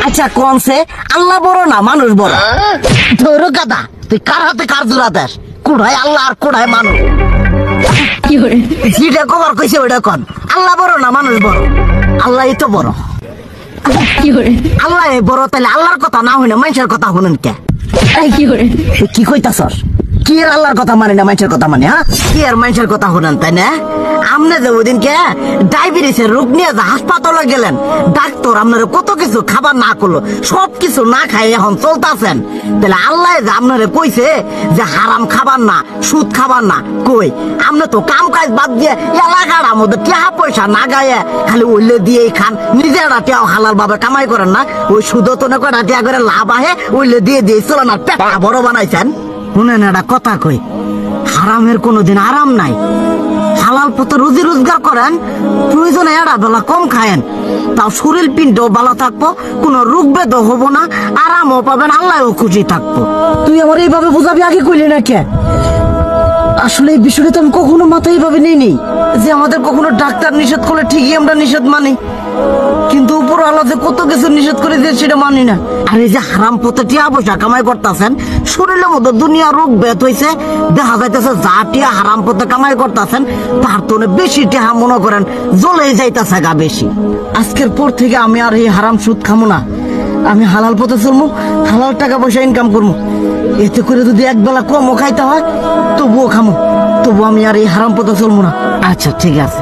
আচ্ছা কোনছে আল্লাহ বড় না মানুষ বড়? ধরো গাদা, তুই কার হাতে কার জোড়া দেশ? কুড়ায় আল্লাহ আর কুড়ায় মানুষ। যেটা কবার কইছে ওইটা কন। আল্লাহ বড় না মানুষ বড়? আল্লাহই তো বড়। আল্লাহ বড়, তাহলে আল্লাহর কথা না হইনা মানুষের কথা শুনেন কে? কি কইতাছস? কি এর আল্লাহর কথা মানে না মানুষের কথা মানে? হ্যাঁ, কি আর মানুষের কথা শুনেন তাই না? আমনে যে ওদিনকে ডায়াবেটিসের রোগ নিয়ে যে হাসপাতালে গেলেন, ডাক্তার আপনার কত কিছু খাবার না করলো, সব কিছু না খাই এখন চলতেছেন, তাহলে আল্লাহ যে আপনারে কইছে যে হারাম খাবার না, সুদ খাবার না, কই আপনি তো কাম কাজ বাদ দিয়ে এলাকার মধ্যে টাকা পয়সা না গায়ে খালি ওইলে দিয়েই খান, নিজেরা টিয়াও হালাল ভাবে কামাই করেন না, ওই সুদও তো না কটা টিয়া করে লাভ আহে ওইলে দিয়ে দিয়ে চলে না, পেটা বড় বানাইছেন। শুনেন একটা কথা কই, হারামের কোনোদিন আরাম নাই। হালাল পথে রুজি রোজগার করেন, প্রয়োজনে এড়া বেলা কম খায়েন, তাও শরীর পিণ্ডও ভালো থাকবো, কোনো রোগ বেদও হবো না, আরামও পাবেন, আল্লাহও খুশি থাকবো। তুই আমার এইভাবে বুঝাবি আগে কইলি না কে? আসলে এই বিষয়টা তো আমি কখনো মাথায় এইভাবে নেই যে আমাদের কখনো ডাক্তার নিষেধ করলে ঠিকই আমরা নিষেধ মানি, কিন্তু উপর আল্লাহ যে কত কিছু নিষেধ করে দিয়ে সেটা মানি না। আর এই যে হারাম পথে টিয়া পয়সা কামাই করতেছেন, শরীরের মধ্যে দুনিয়া রোগ বেত হয়েছে, দেখা যাইতেছে যা টিয়া হারাম পথে কামাই করতেছেন তার তো বেশি টিয়া মনে করেন জ্বলে যাইতেছে গা বেশি। আজকের পর থেকে আমি আর এই হারাম সুদ খামো না, আমি হালাল পথে চলবো, হালাল টাকা পয়সা ইনকাম করবো। এতে করে যদি একবেলা কমও খাইতে হয় তবুও খামো, তবু আমি আর এই হারাম পথে চলবো না। আচ্ছা ঠিক আছে।